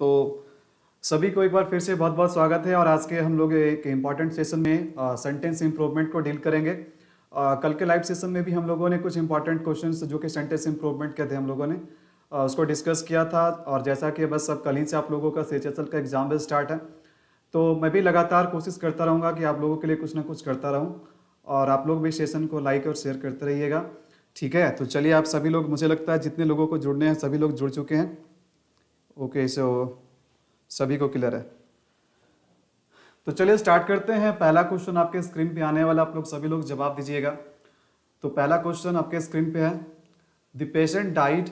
तो सभी को एक बार फिर से बहुत बहुत स्वागत है और आज के हम लोग एक इम्पॉर्टेंट सेशन में सेंटेंस इंप्रूवमेंट को डील करेंगे। कल के लाइव सेशन में भी हम लोगों ने कुछ इंपॉर्टेंट क्वेश्चंस जो कि सेंटेंस इंप्रूवमेंट के थे हम लोगों ने उसको डिस्कस किया था। और जैसा कि बस अब कल ही से आप लोगों का CHSL का एग्जाम भी स्टार्ट है, तो मैं भी लगातार कोशिश करता रहूँगा कि आप लोगों के लिए कुछ ना कुछ करता रहूँ और आप लोग भी सेशन को लाइक और शेयर करते रहिएगा। ठीक है, तो चलिए आप सभी लोग, मुझे लगता है जितने लोगों को जुड़ने हैं सभी लोग जुड़ चुके हैं। ओके, सो सभी को क्लियर है, तो चलिए स्टार्ट करते हैं। पहला क्वेश्चन आपके स्क्रीन पे आने वाला, आप लोग सभी लोग जवाब दीजिएगा। तो पहला क्वेश्चन आपके स्क्रीन पे है, the patient died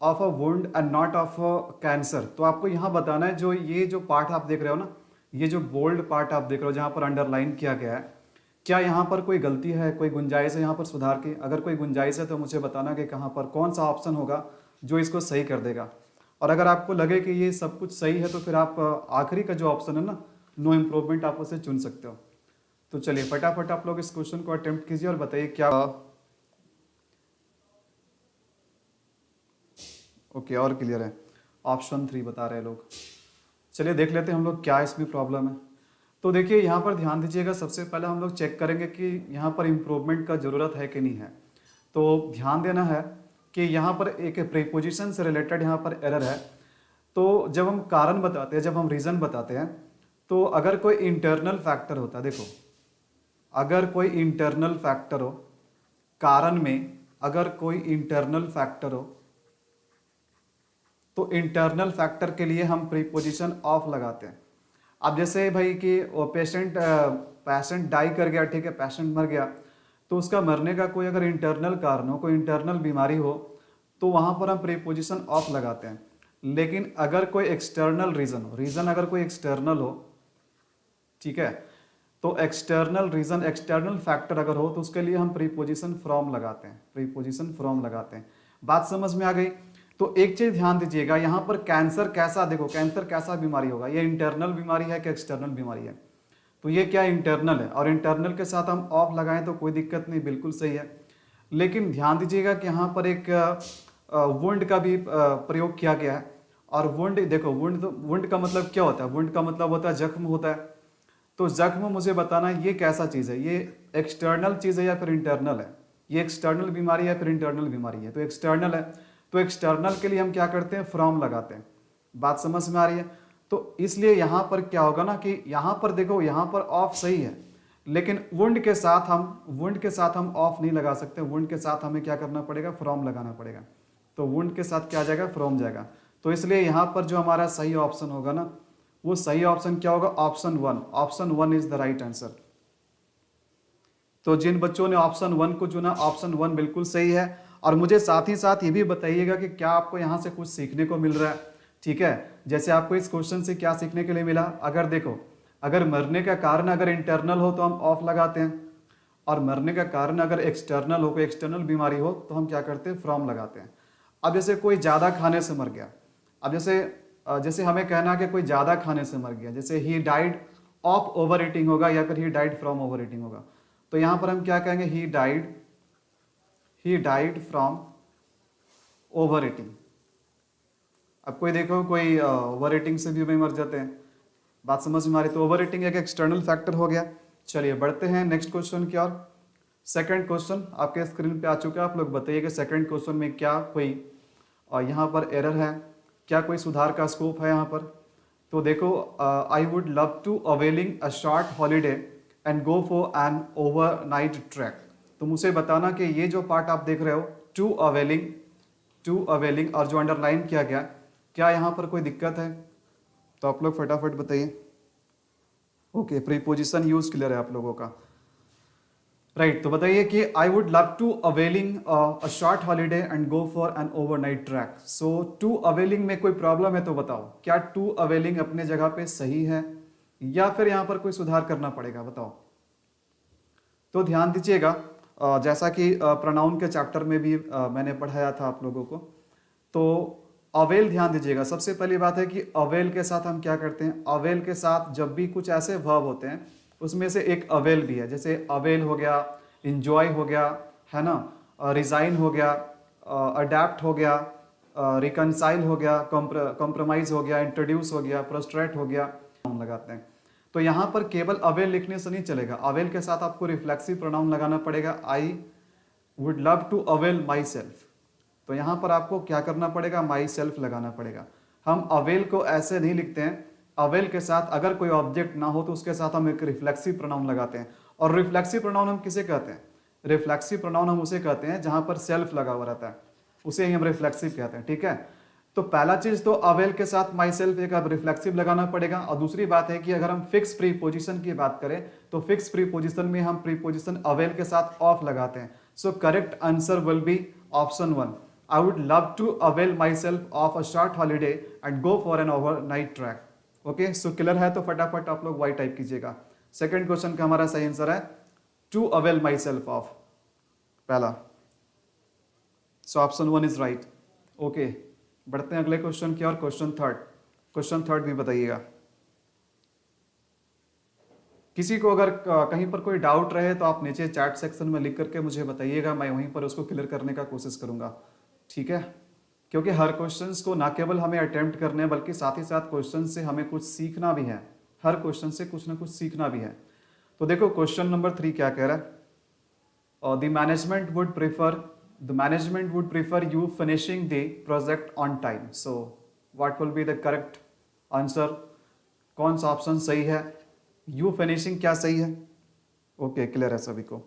of a wound and not of cancer. तो आपको यहाँ बताना है, जो ये जो पार्ट आप देख रहे हो ना, ये जो बोल्ड पार्ट आप देख रहे हो जहाँ पर अंडरलाइन किया गया है, क्या यहाँ पर कोई गलती है, कोई गुंजाइश है यहाँ पर सुधार की? अगर कोई गुंजाइश है तो मुझे बताना कि कहाँ पर कौन सा ऑप्शन होगा जो इसको सही कर देगा। और अगर आपको लगे कि ये सब कुछ सही है तो फिर आप आखिरी का जो ऑप्शन है ना, नो इम्प्रूवमेंट, आप उसे चुन सकते हो। तो चलिए फटाफट आप लोग इस क्वेश्चन को अटेम्प्ट कीजिए और बताइए क्या। ओके, और क्लियर है, ऑप्शन 3 बता रहे हैं लोग। चलिए देख लेते हैं हम लोग क्या इसमें प्रॉब्लम है। तो देखिए यहाँ पर ध्यान दीजिएगा, सबसे पहले हम लोग चेक करेंगे कि यहाँ पर इम्प्रूवमेंट का ज़रूरत है कि नहीं है। तो ध्यान देना है कि यहाँ पर एक प्रीपोजिशन से रिलेटेड यहाँ पर एरर है। तो जब हम कारण बताते हैं, जब हम रीज़न बताते हैं, तो अगर कोई इंटरनल फैक्टर होता है, देखो अगर कोई इंटरनल फैक्टर हो कारण में, अगर कोई इंटरनल फैक्टर हो तो इंटरनल फैक्टर के लिए हम प्रीपोजिशन ऑफ लगाते हैं। अब जैसे भाई कि पेशेंट डाई कर गया, ठीक है, पेशेंट मर गया, तो उसका मरने का कोई अगर इंटरनल कारण हो, कोई इंटरनल बीमारी हो, तो वहां पर हम प्रीपोजिशन ऑफ लगाते हैं। लेकिन अगर कोई एक्सटर्नल रीजन हो, रीजन अगर कोई एक्सटर्नल हो, ठीक है, तो एक्सटर्नल रीजन, एक्सटर्नल फैक्टर अगर हो तो उसके लिए हम प्रीपोजिशन फ्रॉम लगाते हैं, प्रीपोजिशन फ्रॉम लगाते हैं। बात समझ में आ गई? तो एक चीज ध्यान दीजिएगा, यहाँ पर कैंसर कैसा, देखो कैंसर कैसा बीमारी होगा, ये इंटरनल बीमारी है कि एक्सटर्नल बीमारी है? तो ये क्या इंटरनल है, और इंटरनल के साथ हम ऑफ लगाएं तो कोई दिक्कत नहीं, बिल्कुल सही है। लेकिन ध्यान दीजिएगा कि यहाँ पर एक वुंड का भी प्रयोग किया गया है। और वुंड, देखो वुंड का मतलब क्या होता है? वुंड का मतलब होता है जख्म होता है। तो जख्म मुझे बताना है ये कैसा चीज़ है, ये एक्सटर्नल चीज़ है या फिर इंटरनल है? ये एक्सटर्नल बीमारी है या फिर इंटरनल बीमारी है? तो एक्सटर्नल है, तो एक्सटर्नल के लिए हम क्या करते हैं, फ्रॉम लगाते हैं। बात समझ में आ रही है? तो इसलिए यहाँ पर क्या होगा ना कि यहाँ पर देखो, यहाँ पर ऑफ सही है, लेकिन वुंड के साथ हम ऑफ नहीं लगा सकते। वुंड के साथ हमें क्या करना पड़ेगा, फ्रॉम लगाना पड़ेगा। तो वुंड के साथ क्या आ जाएगा, फ्रॉम जाएगा। तो इसलिए यहाँ पर जो हमारा सही ऑप्शन होगा ना, वो सही ऑप्शन क्या होगा, option 1। Option 1 is the right answer. तो जिन बच्चों ने ऑप्शन 1 को चुना, ऑप्शन 1 बिल्कुल सही है। और मुझे साथ ही साथ ये भी बताइएगा कि क्या आपको यहाँ से कुछ सीखने को मिल रहा है, ठीक है? जैसे आपको इस क्वेश्चन से क्या सीखने के लिए मिला, अगर देखो, अगर मरने का कारण अगर इंटरनल हो तो हम ऑफ लगाते हैं, और मरने का कारण अगर एक्सटर्नल हो, कोई एक्सटर्नल बीमारी हो, तो हम क्या करते हैं, फ्रॉम लगाते हैं। अब जैसे कोई ज़्यादा खाने से मर गया, अब जैसे हमें कहना है कि कोई ज़्यादा खाने से मर गया, जैसे he died of over eating होगा या फिर he died from over eating होगा, तो यहाँ पर हम क्या कहेंगे, he died from over eating. अब कोई देखो, कोई ओवर ईटिंग से भी मर जाते हैं। बात समझ में आ रही? तो ओवर ईटिंग एक एक्सटर्नल फैक्टर हो गया। चलिए बढ़ते हैं नेक्स्ट क्वेश्चन की ओर। सेकंड क्वेश्चन आपके स्क्रीन पे आ चुका है, आप लोग बताइए कि सेकंड क्वेश्चन में क्या कोई यहाँ पर एरर है, क्या कोई सुधार का स्कोप है यहाँ पर? तो देखो, I would love to availing a short holiday and go for an overnight track. तो मुझे बताना कि ये जो पार्ट आप देख रहे हो, टू अवेलिंग और जो अंडरलाइन किया गया, क्या यहाँ पर कोई दिक्कत है? तो आप लोग फटाफट बताइए। ओके, प्रीपोजिशन यूज क्लियर है आप लोगों का, राइट। तो बताइए कि I would love to availing a short holiday and go for an overnight track. So to availing में कोई प्रॉब्लम है तो बताओ, क्या टू अवेलिंग अपने जगह पे सही है या फिर यहाँ पर कोई सुधार करना पड़ेगा, बताओ। तो ध्यान दीजिएगा, जैसा कि प्रोनाउन के चैप्टर में भी मैंने पढ़ाया था आप लोगों को, तो अवेल ध्यान दीजिएगा। सबसे पहली बात है कि अवेल के साथ हम क्या करते हैं, अवेल के साथ जब भी कुछ ऐसे वर्ब होते हैं उसमें से एक अवेल भी है। जैसे अवेल हो गया, इंजॉय हो गया, है ना, रिजाइन हो गया, अडेप्ट हो गया, रिकनसाइल हो गया, कॉम्प्रोमाइज हो गया, इंट्रोड्यूस हो गया, प्रोस्ट्रेट हो गया, प्रोनाउन लगाते हैं। तो यहाँ पर केवल अवेल लिखने से नहीं चलेगा, अवेल के साथ आपको रिफ्लेक्सिव प्रोनाउन लगाना पड़ेगा। I would love to avail myself, तो यहाँ पर आपको क्या करना पड़ेगा, माई सेल्फ लगाना पड़ेगा। हम अवेल को ऐसे नहीं लिखते हैं, अवेल के साथ अगर कोई ऑब्जेक्ट ना हो तो उसके साथ हम एक रिफ्लेक्सिव प्रोनाउन लगाते हैं। और रिफ्लेक्सिव प्रोनाउन हम किसे कहते हैं, रिफ्लेक्सिव प्रोनाउन हम उसे कहते हैं जहां पर सेल्फ लगा हुआ रहता है, उसे ही हम रिफ्लेक्सिव कहते हैं। ठीक है, तो पहला चीज तो अवेल के साथ माई सेल्फ एक अब रिफ्लेक्सिव लगाना पड़ेगा। और दूसरी बात है कि अगर हम फिक्स प्रीपोजिशन की बात करें तो फिक्स प्रीपोजिशन में हम प्रीपोजिशन अवेल के साथ ऑफ लगाते हैं। So correct answer will be option 1, I would love to avail myself of a short holiday and go for an overnight trek. Okay, so clear है तो फटाफट आप लोग वाई टाइप कीजिएगा। सेकंड क्वेश्चन का हमारा सही आंसर है to avail myself of, पहला। So option 1 is right. Okay, बढ़ते हैं अगले क्वेश्चन की और क्वेश्चन थर्ड भी बताइएगा। किसी को अगर कहीं पर कोई डाउट रहे तो आप नीचे चैट सेक्शन में लिख करके मुझे बताइएगा, मैं वहीं पर उसको क्लियर करने का कोशिश करूंगा। ठीक है, क्योंकि हर क्वेश्चन को ना केवल हमें अटेम्प्ट करने हैं बल्कि साथ ही साथ क्वेश्चन से हमें कुछ सीखना भी है, हर क्वेश्चन से कुछ ना कुछ सीखना भी है। तो देखो क्वेश्चन नंबर 3 क्या कह रहा है, the management would prefer you finishing the project on time. So what will be the correct answer, कौन सा ऑप्शन सही है, यू फिनिशिंग क्या सही है। ओके, क्लियर है सभी को,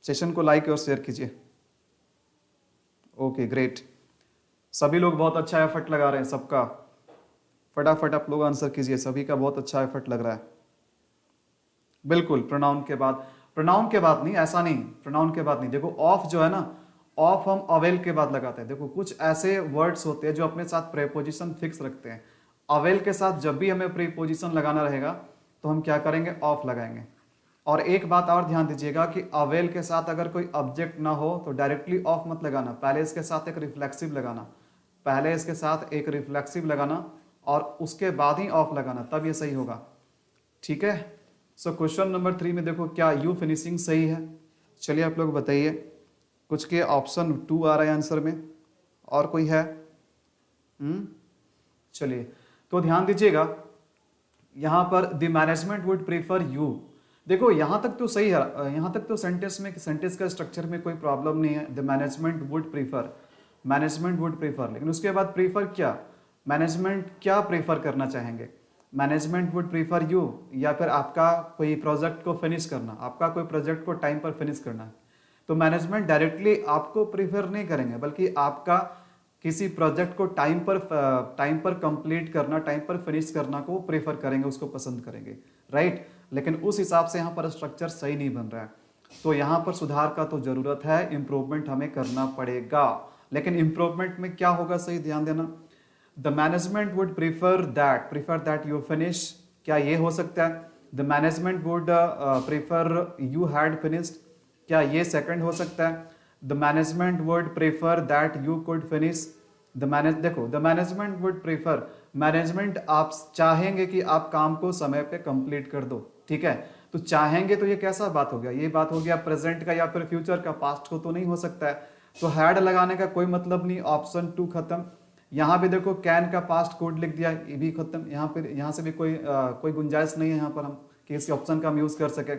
सेशन को लाइक और शेयर कीजिए। ओके ग्रेट, सभी लोग बहुत अच्छा एफर्ट लगा रहे हैं, सबका फटाफट आप लोग आंसर कीजिए, सभी का बहुत अच्छा एफर्ट लग रहा है। बिल्कुल, प्रोनाउन के बाद नहीं, ऐसा नहीं, प्रोनाउन के बाद नहीं। देखो ऑफ जो है ना, ऑफ हम अवेल के बाद लगाते हैं। देखो कुछ ऐसे वर्ड्स होते हैं जो अपने साथ प्रीपोजिशन फिक्स रखते हैं, अवेल के साथ जब भी हमें प्रीपोजिशन लगाना रहेगा तो हम क्या करेंगे, ऑफ लगाएंगे। और एक बात और ध्यान दीजिएगा कि अवेल के साथ अगर कोई ऑब्जेक्ट ना हो तो डायरेक्टली ऑफ मत लगाना, पहले इसके साथ एक रिफ्लेक्सिव लगाना, और उसके बाद ही ऑफ लगाना, तब ये सही होगा। ठीक है, सो क्वेश्चन नंबर 3 में देखो क्या यू फिनिशिंग सही है। चलिए आप लोग बताइए, कुछ के ऑप्शन 2 आ रहा है आंसर में, और कोई है? चलिए तो ध्यान दीजिएगा, यहां पर the management would prefer you. देखो यहां तक तो सही है, यहां तक तो सेंटेंस का स्ट्रक्चर में कोई प्रॉब्लम नहीं है। द मैनेजमेंट वुड प्रीफर, लेकिन उसके बाद प्रीफर क्या, मैनेजमेंट क्या प्रीफर करना चाहेंगे, मैनेजमेंट वुड प्रीफर यू, या फिर आपका कोई प्रोजेक्ट को फिनिश करना, आपका कोई प्रोजेक्ट को टाइम पर फिनिश करना। तो मैनेजमेंट डायरेक्टली आपको प्रीफर नहीं करेंगे, बल्कि आपका किसी प्रोजेक्ट को टाइम पर कंप्लीट करना, टाइम पर फिनिश करना को प्रेफर करेंगे, उसको पसंद करेंगे, राइट। लेकिन उस हिसाब से यहाँ पर स्ट्रक्चर सही नहीं बन रहा है, तो यहाँ पर सुधार का तो जरूरत है, इंप्रूवमेंट हमें करना पड़ेगा। लेकिन इंप्रूवमेंट में क्या होगा, सही ध्यान देना। The management would prefer that you finish, क्या ये हो सकता है। The management would prefer you had finished, क्या ये सेकंड हो सकता है। The management would prefer that you could finish, देखो the management would prefer, management आप चाहेंगे कि आप काम को समय पे कंप्लीट कर दो। ठीक है, तो चाहेंगे तो ये कैसा बात हो गया, ये बात हो गया प्रेजेंट का या फिर फ्यूचर का, पास्ट को तो नहीं हो सकता है, तो हैड लगाने का कोई मतलब नहीं, ऑप्शन 2 खत्म। यहाँ भी देखो कैन का पास्ट कोड लिख दिया, ये भी खत्म, यहाँ से भी कोई गुंजाइश नहीं है यहाँ पर हम कि इस ऑप्शन का हम यूज कर सके।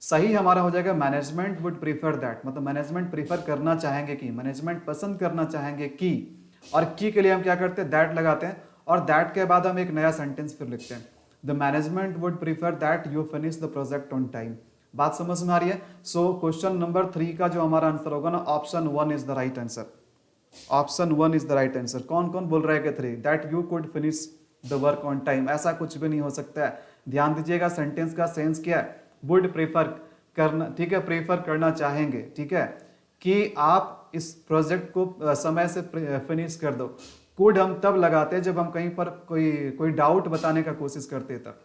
सही हमारा हो जाएगा मैनेजमेंट वुड प्रीफर दैट, मतलब मैनेजमेंट प्रीफर करना चाहेंगे कि, मैनेजमेंट पसंद करना चाहेंगे कि, और की के लिए हम क्या करते हैं, दैट लगाते हैं, और दैट के बाद हम एक नया सेंटेंस फिर लिखते हैं, the management would prefer that you finish the project on time. बात समझ में आ रही है। सो क्वेश्चन नंबर 3 का जो हमारा आंसर होगा ना, option 1 is the right answer, option 1 is the right answer. कौन कौन बोल रहा है कि 3 that you could finish the work on time, ऐसा कुछ भी नहीं हो सकता है। ध्यान दीजिएगा सेंटेंस का सेंस क्या है, वुड प्रीफर करना, ठीक है, प्रेफर करना चाहेंगे, ठीक है, कि आप इस प्रोजेक्ट को समय से फिनिश कर दो। कुड हम तब लगाते हैं जब हम कहीं पर कोई डाउट बताने का कोशिश करते हैं, तब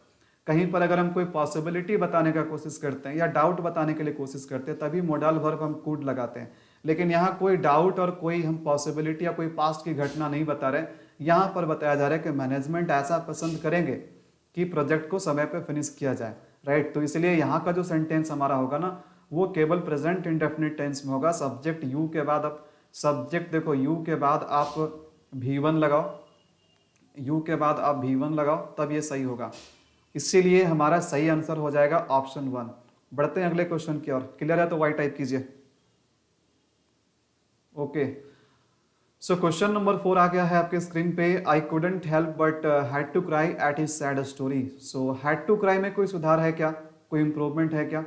कहीं पर अगर हम कोई पॉसिबिलिटी बताने का कोशिश करते हैं या डाउट बताने के लिए कोशिश करते हैं, तभी मोडल वर्ब हम कुड लगाते हैं। लेकिन यहाँ कोई डाउट और कोई हम पॉसिबिलिटी या कोई पास्ट की घटना नहीं बता रहे, यहाँ पर बताया जा रहा है कि मैनेजमेंट ऐसा पसंद करेंगे कि प्रोजेक्ट को समय पर फिनिश किया जाए, राइट। तो इसलिए यहाँ का जो सेंटेंस हमारा होगा ना, वो केवल प्रेजेंट इंडेफिनिट टेंस में होगा, सब्जेक्ट यू के बाद अब सब्जेक्ट देखो यू के बाद आप V1 लगाओ, यू के बाद आप V1 लगाओ, तब ये सही होगा। इसीलिए हमारा सही आंसर हो जाएगा ऑप्शन 1। बढ़ते हैं अगले क्वेश्चन की ओर। क्लियर है तो वाई टाइप कीजिए। ओके, सो क्वेश्चन नंबर 4 आ गया है आपके स्क्रीन पे। I couldn't help but had to cry at his sad story. So had to cry में कोई सुधार है क्या, कोई इंप्रूवमेंट है क्या?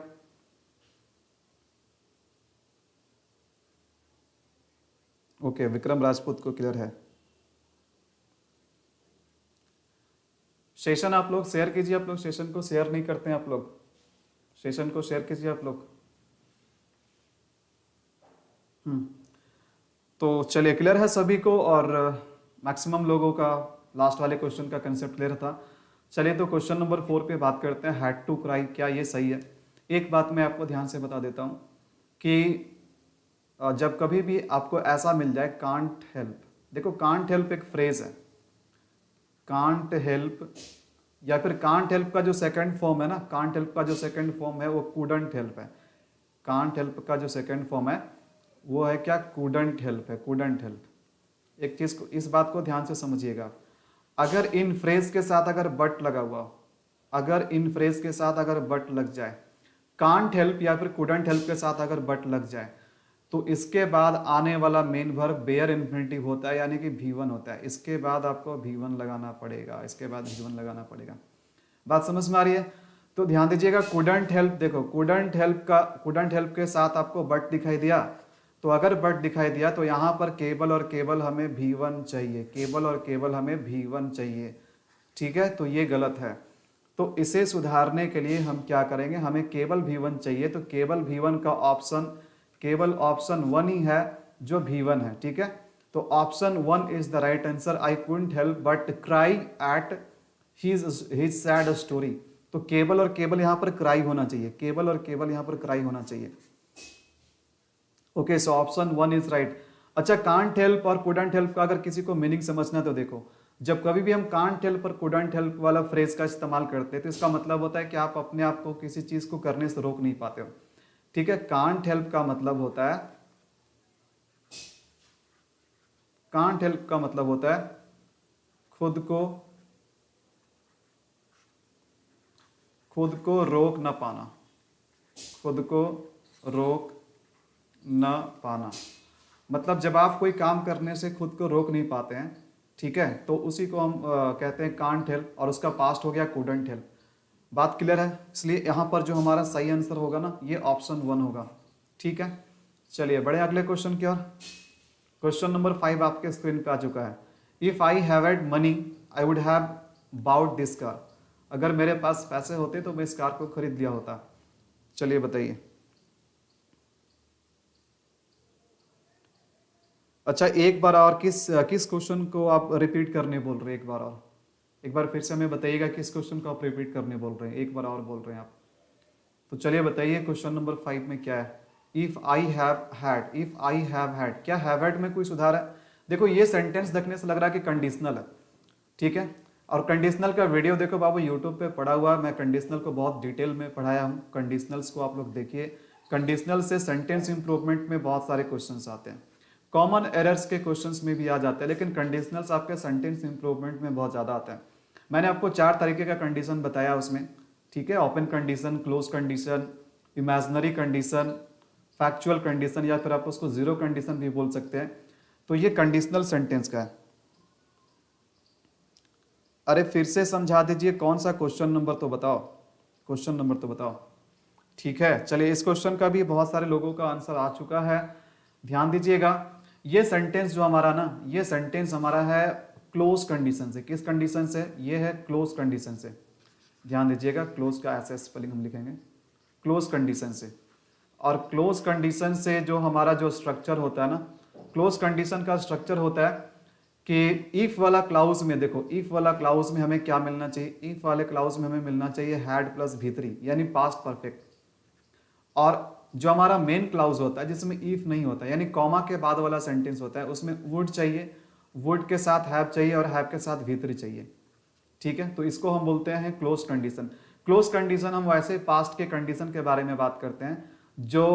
ओके, विक्रम राजपूत को क्लियर है। सेशन आप लोग शेयर कीजिए, आप लोग सेशन को शेयर नहीं करते हैं, आप लोग सेशन को शेयर कीजिए आप लोग। तो चलिए, क्लियर है सभी को, और मैक्सिमम लोगों का लास्ट वाले क्वेश्चन का कंसेप्ट क्लियर था। चलिए तो क्वेश्चन नंबर 4 पे बात करते हैं, हैड टू क्राई, क्या ये सही है? एक बात मैं आपको ध्यान से बता देता हूँ कि जब कभी भी आपको ऐसा मिल जाए कांट हेल्प, देखो कांट हेल्प एक फ्रेज है, कांट हेल्प या फिर कांट हेल्प का जो सेकंड फॉर्म है ना, कांट हेल्प का जो सेकंड फॉर्म है वो कुडंट हेल्प है। कांट हेल्प का जो सेकंड फॉर्म है वो है क्या? कुडंट हेल्प है, कुडंट हेल्प। एक चीज को, इस बात को ध्यान से समझिएगा, अगर इन फ्रेज के साथ अगर बट लगा हुआ, अगर इन फ्रेज के साथ अगर बट लग जाए, कांट हेल्प या फिर कुडंट हेल्प के साथ अगर बट लग जाए, तो इसके बाद आने वाला मेन वर्ब बेयर इन्फिनिटिव होता है, यानी कि V1 होता है। इसके बाद आपको V1 लगाना पड़ेगा, इसके बाद V1 लगाना पड़ेगा। बात समझ में आ रही है? तो ध्यान दीजिएगा, कुडंट हेल्प, देखो कुडंट हेल्प के साथ आपको बट दिखाई दिया, तो अगर बट दिखाई दिया तो यहाँ पर केवल और केवल हमें V1 चाहिए, केवल और केवल हमें V1 चाहिए। ठीक है, तो ये गलत है। तो इसे सुधारने के लिए हम क्या करेंगे, हमें केवल V1 चाहिए, तो केवल V1 का ऑप्शन, केवल ऑप्शन 1 ही है जो V1 है। ठीक है, तो option 1 is the right answer. I couldn't help but cry at his sad story. तो केवल और केवल यहाँ पर क्राई होना चाहिए, केवल और केवल यहाँ पर क्राई होना चाहिए। Okay, so option 1 is right. अच्छा, कांट हेल्प और कुडंट हेल्प का अगर किसी को मीनिंग समझना है तो देखो, जब कभी भी हम कांट हेल्प और कुडंट हेल्प वाला फ्रेज का इस्तेमाल करते हैं तो इसका मतलब होता है कि आप अपने आप को किसी चीज को करने से रोक नहीं पाते हो। ठीक है, कांट हेल्प का मतलब होता है, कांट हेल्प का मतलब होता है खुद को रोक न पाना, खुद को रोक न पाना। मतलब जब आप कोई काम करने से खुद को रोक नहीं पाते हैं, ठीक है, तो उसी को हम कहते हैं कांट हेल्प, और उसका पास्ट हो गया कुडंट हेल्प। बात क्लियर है? इसलिए यहाँ पर जो हमारा सही आंसर होगा ना, ये ऑप्शन 1 होगा। ठीक है, चलिए बढ़े अगले क्वेश्चन की ओर। क्वेश्चन नंबर 5 आपके स्क्रीन पे आ चुका है। If I have had money I would have bought this car. अगर मेरे पास पैसे होते तो मैं इस कार को खरीद लिया होता। चलिए बताइए। अच्छा, एक बार और किस क्वेश्चन को आप रिपीट करने बोल रहे हैं? एक बार और, एक बार फिर से हमें बताइएगा किस क्वेश्चन को आप रिपीट करने बोल रहे हैं, एक बार और बोल रहे हैं आप। तो चलिए बताइए क्वेश्चन नंबर 5 में क्या है। If I have had, if I have had, क्या हैव हैड में कोई सुधार है? देखो ये सेंटेंस देखने से लग रहा है कि कंडीशनल है। ठीक है, और कंडीशनल का वीडियो देखो बाबू, यूट्यूब पे पढ़ा हुआ है, मैं कंडीशनल को बहुत डिटेल में पढ़ाया हूँ। कंडीशनल्स को आप लोग देखिए, कंडीशनल से सेंटेंस इंप्रूवमेंट में बहुत सारे क्वेश्चंस आते हैं, कॉमन एरर्स के क्वेश्चंस में भी आ जाते हैं, लेकिन कंडीशनल्स आपके सेंटेंस इंप्रूवमेंट में बहुत ज़्यादा आते हैं। मैंने आपको 4 तरीके का कंडीशन बताया उसमें। ठीक है, open condition, close condition, imaginary condition, factual condition, या फिर आप उसको जीरो कंडीशन भी बोल सकते हैं। तो ये कंडीशनल सेंटेंस का है। अरे फिर से समझा दीजिए, कौन सा क्वेश्चन नंबर तो बताओ, क्वेश्चन नंबर तो बताओ। ठीक है, चलिए इस क्वेश्चन का भी बहुत सारे लोगों का आंसर आ चुका है। ध्यान दीजिएगा, ये सेंटेंस जो हमारा ना, ये सेंटेंस हमारा है क्लोज कंडीशन से। किस कंडीशन से? ये है क्लोज कंडीशन से। ध्यान दीजिएगा, क्लोज का ऐसे स्पेलिंग हम लिखेंगे, क्लोज कंडीशन से। और क्लोज कंडीशन से जो हमारा जो स्ट्रक्चर होता है ना, क्लोज कंडीशन का स्ट्रक्चर होता है कि इफ वाला क्लाउज में, देखो इफ वाला क्लाउज में हमें क्या मिलना चाहिए? इफ वाले क्लाउज में हमें मिलना चाहिए हैड प्लस V3, यानी पास्ट परफेक्ट। और जो हमारा मेन क्लाउज होता है जिसमें इफ नहीं होता, यानी कॉमा के बाद वाला सेंटेंस होता है, उसमें वुड चाहिए, वुड के साथ हैव चाहिए, और हैव के साथ V3 चाहिए। ठीक है, तो इसको हम बोलते हैं क्लोज कंडीशन। क्लोज कंडीशन हम वैसे पास्ट के कंडीशन के बारे में बात करते हैं जो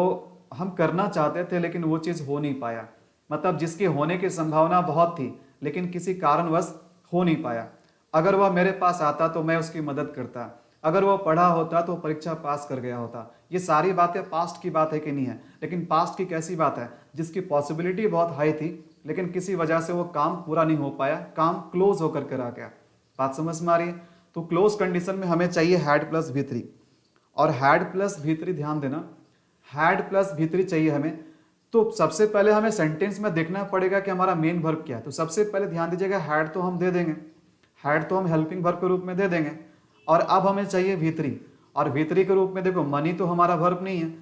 हम करना चाहते थे लेकिन वो चीज़ हो नहीं पाया। मतलब जिसके होने की संभावना बहुत थी लेकिन किसी कारणवश हो नहीं पाया। अगर वह मेरे पास आता तो मैं उसकी मदद करता, अगर वह पढ़ा होता तो परीक्षा पास कर गया होता। ये सारी बातें पास्ट की बात है कि नहीं है, लेकिन पास्ट की कैसी बात है, जिसकी पॉसिबिलिटी बहुत हाई थी लेकिन किसी वजह से वो काम पूरा नहीं हो पाया, काम क्लोज होकर के रह गया। बात समझ में आ रही है? तो क्लोज कंडीशन में हमें चाहिए हैड प्लस V3, और हैड प्लस V3, ध्यान देना, हैड प्लस V3 चाहिए हमें। तो सबसे पहले हमें सेंटेंस में देखना पड़ेगा कि हमारा मेन वर्ब क्या है। तो सबसे पहले ध्यान दीजिएगा, हैड तो हम दे देंगे, हैड तो हम हेल्पिंग वर्ब के रूप में दे देंगे, और अब हमें चाहिए V3, और V3 के रूप में देखो मनी तो हमारा वर्ब नहीं है,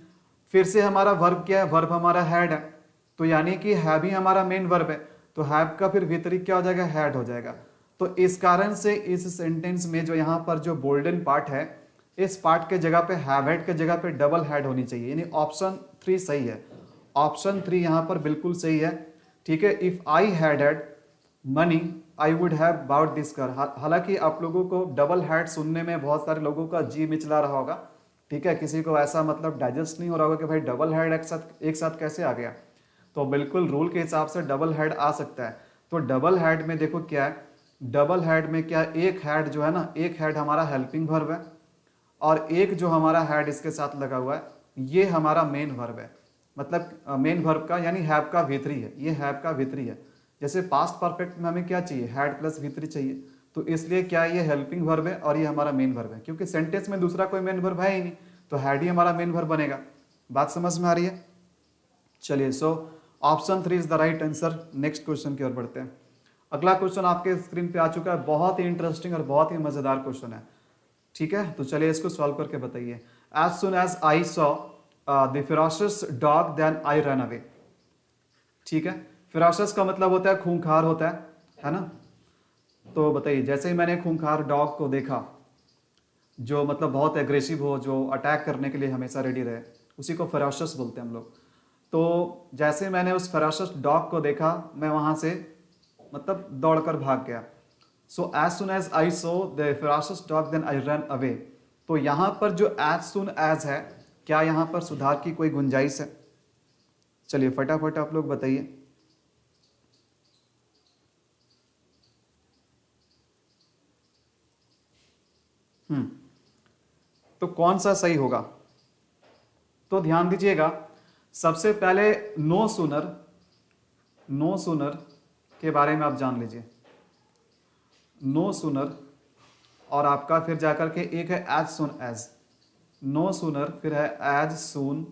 फिर से हमारा वर्ब क्या है, वर्ब हमारा हैड है, तो यानी कि हैव ही हमारा मेन वर्ब है, तो हैव का फिर V3 क्या हो जाएगा, हैड हो जाएगा। तो इस कारण से इस सेंटेंस में जो यहाँ पर जो बोल्डन पार्ट है, इस पार्ट के जगह पे हैव हैड के जगह पे डबल हैड होनी चाहिए, यानी ऑप्शन 3 सही है। ऑप्शन 3 यहाँ पर बिल्कुल सही है, ठीक है। If I had had money I would have bought this car. हालांकि आप लोगों को डबल हैड सुनने में बहुत सारे लोगों का जी मिचला रहा होगा, ठीक है, किसी को ऐसा मतलब डाइजेस्ट नहीं हो रहा होगा कि भाई डबल हेड एक साथ कैसे आ गया। तो बिल्कुल रूल के हिसाब से डबल हेड आ सकता है। तो डबल हेड में देखो क्या है, डबल हेड में क्या, एक हेड जो है ना, एक हेड हमारा हेल्पिंग वर्ब है, और एक जो हमारा हेड इसके साथ लगा हुआ है ये हमारा मेन वर्ब है, मतलब मेन वर्ब का यानी हैव का V3 है, ये हैव का V3 है। जैसे पास्ट परफेक्ट में हमें क्या चाहिए, हैड प्लस V3 चाहिए, तो इसलिए क्या ये हेल्पिंग वर्ब है और ये हमारा मेन वर्ब है, क्योंकि सेंटेंस में दूसरा कोई मेन वर्ब है ही नहीं, तो हैड ही हमारा मेन वर्ब बनेगा। बात समझ में आ रही है? चलिए, so option 3 is the right answer. Next question की ओर बढ़ते हैं। अगला क्वेश्चन आपके स्क्रीन पे आ चुका है, बहुत ही इंटरेस्टिंग और बहुत ही मजेदार क्वेश्चन है, ठीक है। तो चलिए इसको सॉल्व करके बताइए। As soon as I saw the ferocious dog then I run away, ठीक है। फेरोशियस का मतलब होता है खूंखार होता है ना। तो बताइए, जैसे ही मैंने खूंखार डॉग को देखा, जो मतलब बहुत एग्रेसिव हो, जो अटैक करने के लिए हमेशा रेडी रहे, उसी को फेरोशियस बोलते हैं हम लोग। तो जैसे मैंने उस फेरोशियस डॉग को देखा, मैं वहां से मतलब दौड़कर भाग गया। So as soon as I saw the ferocious dog then I run away. तो यहां पर जो एज सुन एज है, क्या यहां पर सुधार की कोई गुंजाइश है? चलिए फटाफट आप लोग बताइए। तो कौन सा सही होगा? तो ध्यान दीजिएगा, सबसे पहले नो सूनर के बारे में आप जान लीजिए। नो सूनर और आपका फिर जाकर के एक है as soon as, no sooner फिर है एज सून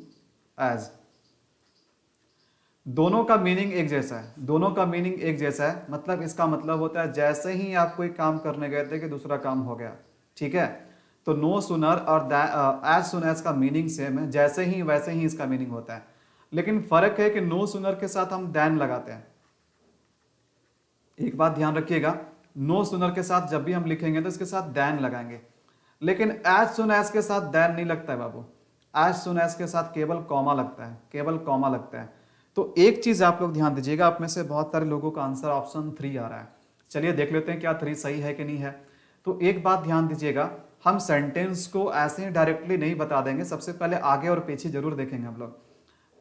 एज। दोनों का मीनिंग एक जैसा है, दोनों का मीनिंग एक जैसा है। मतलब इसका मतलब होता है जैसे ही आप कोई काम करने गए थे कि दूसरा काम हो गया, ठीक है। तो नो सूनर और एज सुन एज का मीनिंग सेम है, जैसे ही वैसे ही इसका मीनिंग होता है। लेकिन फर्क है कि नो सूनर के साथ हम देन लगाते हैं। एक बात ध्यान रखिएगा, नो सूनर के साथ जब भी हम लिखेंगे तो इसके साथ देन लगाएंगे, लेकिन एज सुन एज के साथ देन नहीं लगता है बाबू। एज सुन एज के साथ केवल कॉमा लगता है, केवल कॉमा लगता है। तो एक चीज आप लोग ध्यान दीजिएगा, आप में से बहुत सारे लोगों का आंसर ऑप्शन 3 आ रहा है। चलिए देख लेते हैं क्या 3 सही है कि नहीं है। तो एक बात ध्यान दीजिएगा, हम सेंटेंस को ऐसे ही डायरेक्टली नहीं बता देंगे, सबसे पहले आगे और पीछे जरूर देखेंगे हम लोग।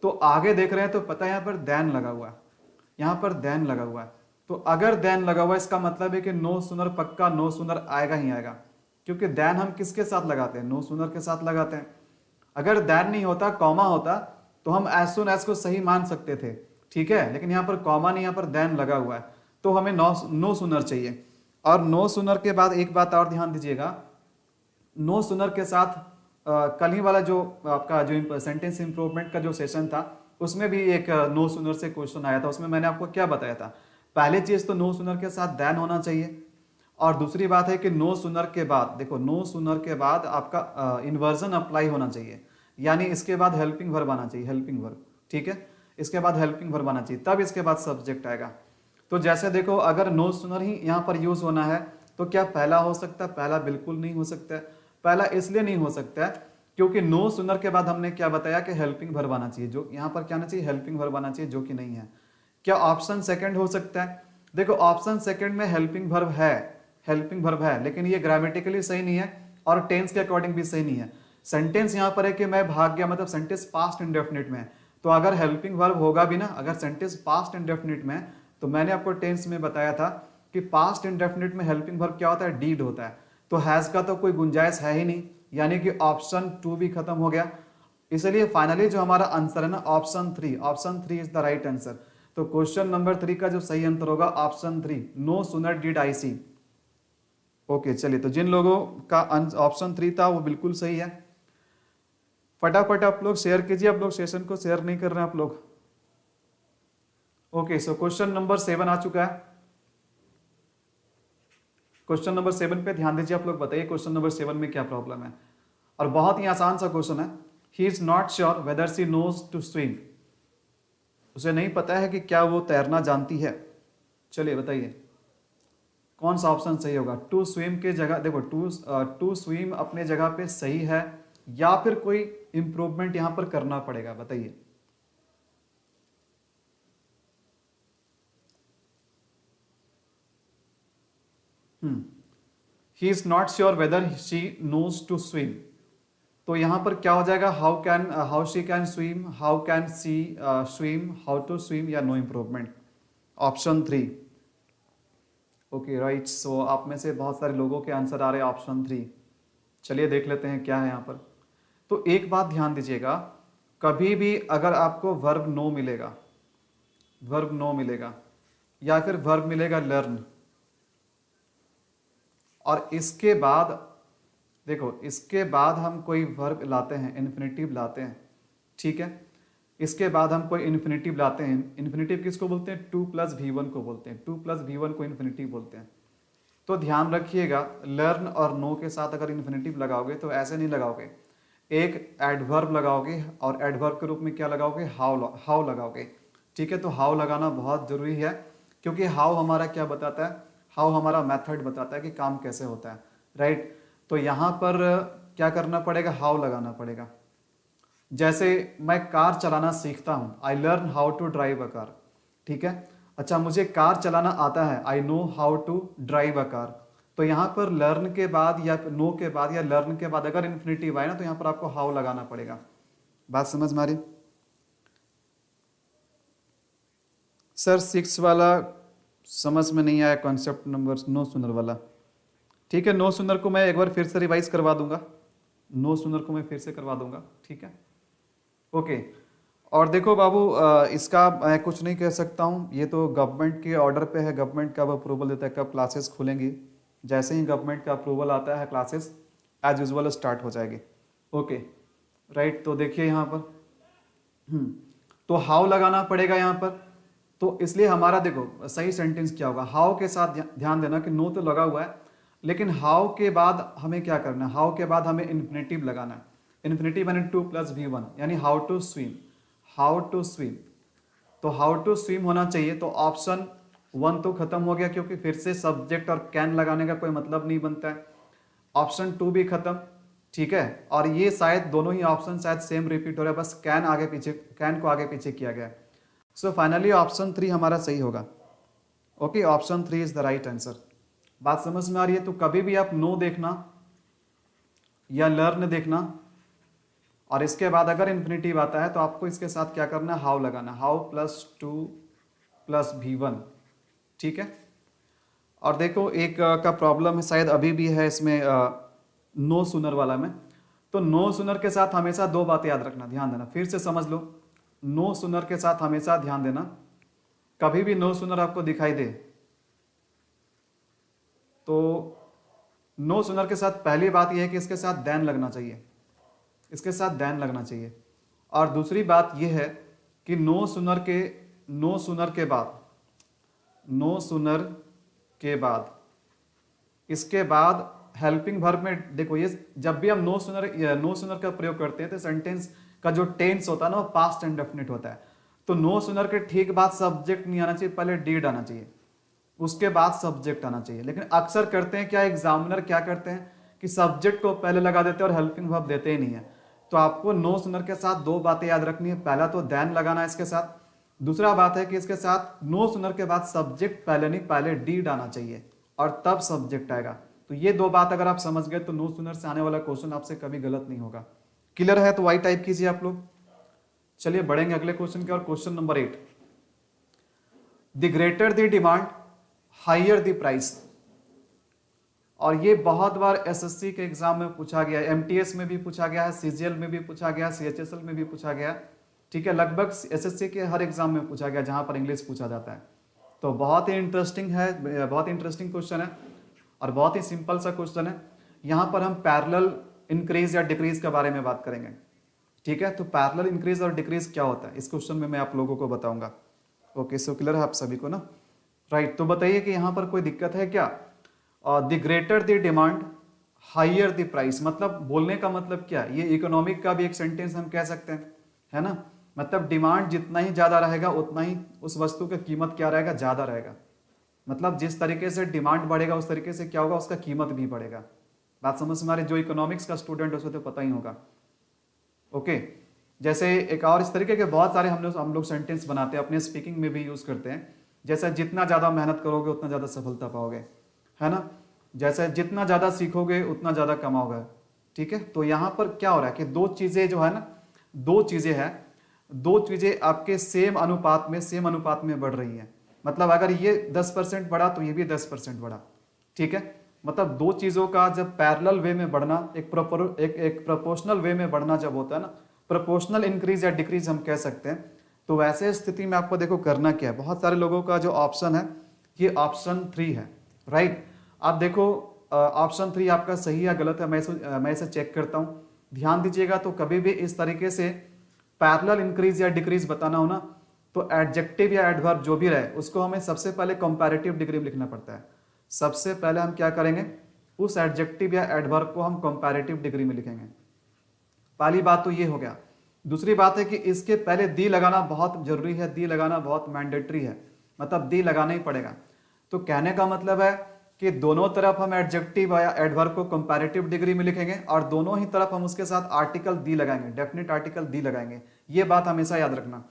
तो आगे देख रहे हैं तो पता है यहाँ पर देन लगा हुआ है, यहाँ पर देन लगा हुआ है। तो अगर देन लगा हुआ है इसका मतलब है कि नो सूनर पक्का नो सूनर आएगा ही आएगा, क्योंकि देन हम किसके साथ लगाते हैं, नो सूनर के साथ लगाते हैं। अगर देन नहीं होता, कॉमा होता, तो हम एज सुन एज को सही मान सकते थे, ठीक है। लेकिन यहाँ पर कॉमा नहीं, यहाँ पर देन लगा हुआ है, तो हमें नो सूनर चाहिए। और नो सूनर के बाद एक बात और ध्यान दीजिएगा, नो सूनर के साथ कल ही वाला जो आपका जो सेंटेंस इंप्रूवमेंट का जो सेशन था, उसमें भी एक नो सूनर से क्वेश्चन आया था। उसमें मैंने आपको क्या बताया था, पहली चीज तो नो सूनर के साथ देन होना चाहिए, और दूसरी बात है कि नो सूनर के बाद, देखो नो सूनर के बाद आपका इन्वर्जन अप्लाई होना चाहिए, यानी इसके बाद हेल्पिंग वर्ब आना चाहिए, हेल्पिंग वर्ब, ठीक है। इसके बाद हेल्पिंग वर्ब आना चाहिए, तब इसके बाद सब्जेक्ट आएगा। तो जैसे देखो, अगर नो सूनर ही यहाँ पर यूज होना है तो क्या पहला हो सकता है? पहला बिल्कुल नहीं हो सकता है। पहला इसलिए नहीं हो सकता है क्योंकि नो सूनर के बाद हमने क्या बताया कि हेल्पिंग वर्ब आना चाहिए, जो यहाँ पर क्या आना चाहिए, हेल्पिंग वर्ब आना चाहिए, जो कि नहीं है। क्या ऑप्शन सेकंड हो सकता है? देखो ऑप्शन सेकंड में हेल्पिंग वर्ब है, हेल्पिंग वर्ब है, लेकिन ये ग्रामेटिकली सही नहीं है और टेंस के अकॉर्डिंग भी सही नहीं है। सेंटेंस यहाँ पर है कि मैं भाग गया, मतलब सेंटेंस पास्ट इंडेफिनिट में है, तो अगर हेल्पिंग वर्ब होगा भी ना, अगर सेंटेंस पास्ट इंडेफिनिट में है, तो मैंने आपको टेंस में बताया था कि पास्ट इंडेफिनिट में हेल्पिंग वर्ब क्या होता है, डीड होता है। तो हैज का तो कोई गुंजाइश है ही नहीं, यानी कि ऑप्शन 2 भी खत्म हो गया। इसलिए फाइनली जो हमारा आंसर है ना, option 3, option 3 is the right answer. तो क्वेश्चन नंबर 3 का जो सही आंसर होगा option 3, no sooner did I see. Okay चलिए, तो जिन लोगों का ऑप्शन 3 था वो बिल्कुल सही है। फटाफट आप लोग शेयर कीजिए, आप लोग सेशन को शेयर नहीं कर रहे हैं आप लोग। ओके, सो क्वेश्चन नंबर 7 आ चुका है। क्वेश्चन नंबर 7 पे ध्यान दीजिए, आप लोग बताइए क्वेश्चन नंबर 7 में क्या प्रॉब्लम है। और बहुत ही आसान सा क्वेश्चन है। He is not sure whether she knows to swim. उसे नहीं पता है कि क्या वो तैरना जानती है। चलिए बताइए कौन सा ऑप्शन सही होगा। टू स्विम के जगह देखो, टू स्विम अपने जगह पे सही है, या फिर कोई इंप्रूवमेंट यहां पर करना पड़ेगा, बताइए। He is not sure whether she knows to swim, तो यहां पर क्या हो जाएगा, how she can swim, how can she swim, how to swim, या no improvement. Option 3। Okay right, so आप में से बहुत सारे लोगों के आंसर आ रहे हैं ऑप्शन 3। चलिए देख लेते हैं क्या है यहाँ पर। तो एक बात ध्यान दीजिएगा, कभी भी अगर आपको वर्ब नो मिलेगा, वर्ब नो मिलेगा, या फिर वर्ब मिलेगा लर्न, और इसके बाद देखो, इसके बाद हम कोई वर्ब लाते हैं, इन्फिनेटिव लाते हैं, ठीक है। इसके बाद हम कोई इन्फिनेटिव लाते हैं। इन्फिनेटिव किसको बोलते हैं, 2+V1 को बोलते हैं। 2+V1 को इन्फिनेटिव बोलते हैं। तो ध्यान रखिएगा, लर्न और नो के साथ अगर इन्फिनेटिव लगाओगे तो ऐसे नहीं लगाओगे, एक एडवर्ब लगाओगे, और एडवर्ब के रूप में क्या लगाओगे, हाउ लगाओगे, ठीक है। तो हाउ लगाना बहुत जरूरी है, क्योंकि हाउ हमारा क्या बताता है, हाउ हमारा मेथड बताता है कि काम कैसे होता है, राइट। तो यहाँ पर क्या करना पड़ेगा, हाउ लगाना पड़ेगा। जैसे मैं कार चलाना सीखता हूँ, I learn how to drive a car, ठीक है। अच्छा, मुझे कार चलाना आता है, I know how to drive a car. तो यहाँ पर लर्न के बाद या नो के बाद या लर्न के बाद अगर इन्फिनेटिव आए ना, तो यहाँ पर आपको हाउ लगाना पड़ेगा। बात समझ में आ रही? सर 6 वाला समझ में नहीं आया कॉन्सेप्ट, नंबर नो सुनर वाला। ठीक है, नो सुनर को मैं एक बार फिर से रिवाइज करवा दूंगा, नो सुनर को मैं फिर से करवा दूंगा, ठीक है। ओके, और देखो बाबू, इसका मैं कुछ नहीं कह सकता हूँ, ये तो गवर्नमेंट के ऑर्डर पे है, गवर्नमेंट कब अप्रूवल देता है, कब क्लासेस खुलेंगी। जैसे ही गवर्नमेंट का अप्रूवल आता है, क्लासेस एज यूजुअल स्टार्ट हो जाएगी। ओके राइट, तो देखिए यहाँ पर तो हाउ लगाना पड़ेगा यहाँ पर। तो इसलिए हमारा देखो सही सेंटेंस क्या होगा, हाउ के साथ ध्यान देना कि नो तो लगा हुआ है, लेकिन हाउ के बाद हमें क्या करना है, हाउ के बाद हमें इन्फिनेटिव लगाना है। इन्फिनेटिव यानी 2+V1, यानी how to swim, how to swim. तो हाउ टू स्विम होना चाहिए। तो ऑप्शन 1 तो खत्म हो गया, क्योंकि फिर से सब्जेक्ट और कैन लगाने का कोई मतलब नहीं बनता है। ऑप्शन 2 भी खत्म, ठीक है। और ये शायद दोनों ही ऑप्शन शायद सेम रिपीट हो रहा है, बस कैन आगे पीछे, कैन को आगे पीछे किया गया। सो फाइनली ऑप्शन 3 हमारा सही होगा। Okay, option 3 is the right answer. बात समझ में आ रही है? तो कभी भी आप नो देखना या लर्न देखना, और इसके बाद अगर इन्फिनेटिव आता है तो आपको इसके साथ क्या करना है, हाउ लगाना, हाउ +2+V1, ठीक है। और देखो एक का प्रॉब्लम है, शायद अभी भी है इसमें, नो सुनर वाला में। तो नो सुनर के साथ हमेशा 2 बातें याद रखना, ध्यान देना, फिर से समझ लो। नो सुनर के साथ हमेशा ध्यान देना, कभी भी नो सुनर आपको दिखाई दे तो नो सुनर के साथ पहली बात यह है कि इसके साथ देन लगना चाहिए, इसके साथ देन लगना चाहिए। और दूसरी बात यह है कि नो सुनर के बाद, नो सुनर के बाद इसके बाद हेल्पिंग वर्ब में देखो, ये जब भी हम नो सुनर का प्रयोग करते हैं तो सेंटेंस का जो टेंस होता है ना, वो पास्ट इंडेफिनिट होता है। तो नो सुनर के ठीक बाद सब्जेक्ट नहीं आना चाहिए, पहले डीड आना चाहिए, उसके बाद सब्जेक्ट आना चाहिए। लेकिन अक्सर करते हैं क्या, एग्जामिनर क्या करते हैं कि सब्जेक्ट को पहले लगा देते हैं और हेल्पिंग वर्ब देते ही नहीं है। तो आपको नो सुनर के साथ 2 बातें याद रखनी है, पहला तो देन लगाना है इसके साथ, दूसरा बात है कि इसके साथ नो सुनर के बाद सब्जेक्ट पहले नहीं, पहले डीड आना चाहिए और तब सब्जेक्ट आएगा। तो ये 2 बात अगर आप समझ गए तो नो सुनर से आने वाला क्वेश्चन आपसे कभी गलत नहीं होगा। क्लियर है? तो वाई टाइप कीजिए आप लोग। चलिए बढ़ेंगे अगले क्वेश्चन की और। Question number 8, the greater the demand higher the price. और ये बहुत बार एसएससी के एग्जाम में पूछा गया है, एमटीएस में भी पूछा गया है, सीजीएल में भी पूछा गया, सीएचएसएल में भी पूछा गया। ठीक है, लगभग एसएससी के हर एग्जाम में पूछा गया जहां पर इंग्लिश पूछा जाता है। तो बहुत ही इंटरेस्टिंग है, बहुत ही इंटरेस्टिंग क्वेश्चन है और बहुत ही सिंपल सा क्वेश्चन है। यहाँ पर हम पैरेलल इंक्रीज या डिक्रीज के बारे में बात करेंगे। ठीक है, तो पैरेलल इंक्रीज और डिक्रीज क्या होता है इस क्वेश्चन में मैं आप लोगों को बताऊंगा। ओके, सो क्लियर है आप सभी को ना? राइट, तो बताइए कि यहाँ पर कोई दिक्कत है क्या? The greater the demand higher the price, मतलब बोलने का मतलब क्या? ये इकोनॉमिक का भी एक सेंटेंस हम कह सकते हैं, है ना? मतलब डिमांड जितना ही ज्यादा रहेगा उतना ही उस वस्तु का कीमत क्या रहेगा? ज्यादा रहेगा। मतलब जिस तरीके से डिमांड बढ़ेगा उस तरीके से क्या होगा? उसका कीमत भी बढ़ेगा। बात समझ में आ रही? जो इकोनॉमिक्स का स्टूडेंट है उसे तो पता ही होगा। ओके, जैसे एक और इस तरीके के बहुत सारे हम लोग सेंटेंस बनाते हैं, अपने स्पीकिंग में भी यूज करते हैं। जैसे जितना ज्यादा मेहनत करोगे उतना ज्यादा सफलता पाओगे, है ना? जैसे जितना ज्यादा सीखोगे उतना ज्यादा कमाओगे। ठीक है, तो यहां पर क्या हो रहा है कि दो चीजें जो है ना, दो चीजें आपके सेम अनुपात में बढ़ रही हैं। मतलब अगर ये 10% बढ़ा तो ये भी 10% बढ़ा। ठीक है, मतलब दो चीजों का जब पैरेलल वे में बढ़ना, एक प्रोपोर्शनल वे में बढ़ना जब होता है ना, प्रोपोर्शनल इंक्रीज या डिक्रीज हम कह सकते हैं। तो वैसे स्थिति में आपको देखो करना क्या है। बहुत सारे लोगों का जो ऑप्शन है ये ऑप्शन 3 है। राइट, आप देखो ऑप्शन 3 आपका सही या गलत है, मैं इसे चेक करता हूं। ध्यान दीजिएगा, तो कभी भी इस तरीके से पैरेलल इंक्रीज या डिक्रीज बताना हो ना, तो एडजेक्टिव या एडवर्ब जो भी रहे उसको हमें सबसे पहले कंपैरेटिव डिग्री में लिखना पड़ता है। सबसे पहले हम क्या करेंगे? उस एडजेक्टिव या एडवर्ब को हम कंपैरेटिव डिग्री में लिखेंगे। पहली बात तो ये हो गया। दूसरी बात है कि इसके पहले दी लगाना बहुत जरूरी है, दी लगाना बहुत मैंडेटरी है, मतलब दी लगाना ही पड़ेगा। तो कहने का मतलब है कि दोनों तरफ हम एडजेक्टिव या एडवर्ब को कंपैरेटिव डिग्री में लिखेंगे और दोनों ही तरफ हम उसके साथ आर्टिकल दी लगाएंगे, डेफिनेट आर्टिकल दी लगाएंगे। ये बात हमेशा याद रखना।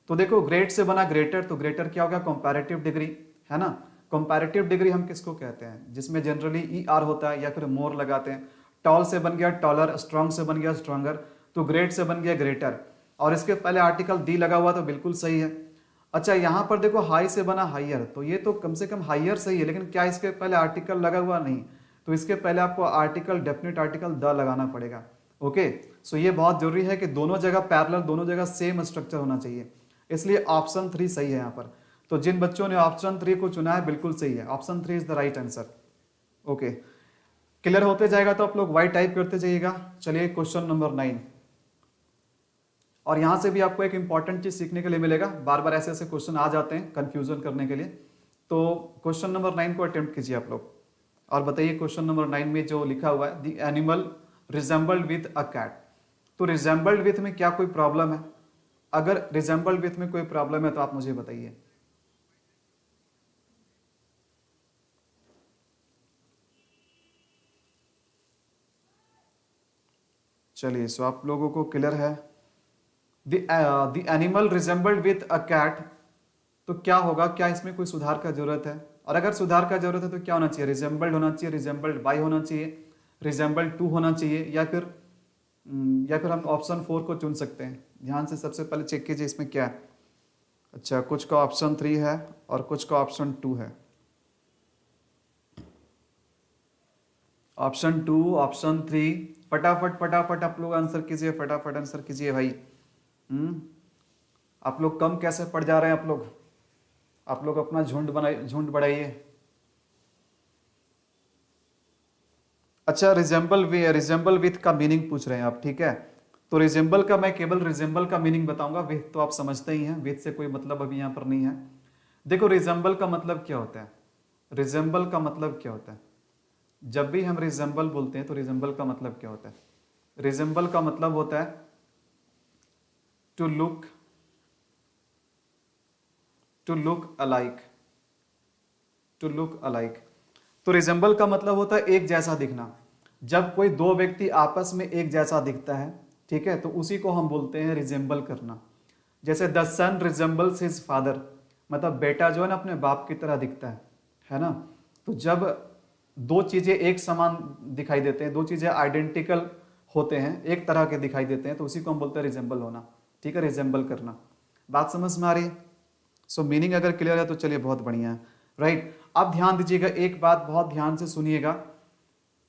तो देखो ग्रेट से बना ग्रेटर, तो ग्रेटर क्या होगा? कंपैरेटिव डिग्री, है ना? कंपैरेटिव डिग्री हम किसको कहते हैं? जिसमें जनरली ई आर होता है या फिर मोर लगाते हैं। टॉल से बन गया टॉलर, स्ट्रॉन्ग से बन गया स्ट्रॉन्गर, तो ग्रेट से बन गया ग्रेटर और इसके पहले आर्टिकल दी लगा हुआ तो बिल्कुल सही है। अच्छा, यहां पर देखो हाई से बना हायर, तो ये तो कम से कम हायर सही है, लेकिन क्या इसके पहले आर्टिकल लगा हुआ? नहीं, तो इसके पहले आपको आर्टिकल, डेफिनेट आर्टिकल द लगाना पड़ेगा। ओके, सो ये बहुत जरूरी है कि दोनों जगह पैरेलल, दोनों जगह सेम स्ट्रक्चर होना चाहिए, इसलिए ऑप्शन 3 सही है यहाँ पर। तो जिन बच्चों ने ऑप्शन 3 को चुना है बिल्कुल सही है, option 3 is the right answer. Okay, clear होते जाएगा तो आप लोग वाई टाइप करते जाइएगा। चलिए क्वेश्चन नंबर 9, और यहां से भी आपको एक इंपॉर्टेंट चीज सीखने के लिए मिलेगा। बार बार ऐसे ऐसे क्वेश्चन आ जाते हैं कंफ्यूजन करने के लिए। तो क्वेश्चन नंबर 9 को अटेम्प्ट कीजिए आप लोग और बताइए क्वेश्चन नंबर 9 में जो लिखा हुआ है, the animal resembled with a cat. तो रिजेंबल्ड विथ में क्या कोई प्रॉब्लम है? अगर रिजेंबल्ड विथ में कोई प्रॉब्लम है तो आप मुझे बताइए। चलिए, सो आप लोगों को क्लियर है। The animal resembled with a cat, तो क्या होगा? क्या इसमें कोई सुधार का जरूरत है? और अगर सुधार का जरूरत है तो क्या होना चाहिए? रिजेंबल्ड होना चाहिए, रिजेंबल्ड बाय होना चाहिए, रिजेंबल्ड टू होना चाहिए, या फिर हम ऑप्शन 4 को चुन सकते हैं। ध्यान से सबसे पहले चेक कीजिए इसमें क्या है। अच्छा, कुछ का ऑप्शन 3 है और कुछ का ऑप्शन 2 है। ऑप्शन 2, ऑप्शन 3, फटाफट फटाफट आप लोग आंसर कीजिए, फटाफट आंसर कीजिए भाई। आप लोग कम कैसे पड़ जा रहे हैं? आप लोग अपना झुंड बढ़ाइए। अच्छा, रिजेंबल विथ का मीनिंग पूछ रहे हैं आप, ठीक है? तो रिजेंबल का मैं केवल रिजेंबल का मीनिंग बताऊंगा, विथ तो आप समझते ही हैं, विथ से कोई मतलब अभी यहां पर नहीं है। देखो रिजेंबल का मतलब क्या होता है? रिजेंबल का मतलब क्या होता है? जब भी हम रिजेंबल बोलते हैं तो रिजेंबल का मतलब क्या होता है? रिजेंबल का मतलब होता है to look alike, to look alike. तो रिजेंबल का मतलब होता है एक जैसा दिखना। जब कोई दो व्यक्ति आपस में एक जैसा दिखता है, ठीक है, तो उसी को हम बोलते हैं रिजेंबल करना। जैसे the son resembles his father, मतलब बेटा जो है ना अपने बाप की तरह दिखता है ना? तो जब दो चीजें एक समान दिखाई देते हैं, दो चीजें आइडेंटिकल होते हैं, एक तरह के दिखाई देते हैं, तो उसी को हम बोलते हैं रिजेंबल होना। ठीक है, रिजेंबल करना। बात समझ में आ रही है? सो मीनिंग अगर क्लियर है तो चलिए बहुत बढ़िया है, राइट। अब ध्यान दीजिएगा, एक बात बहुत ध्यान से सुनिएगा,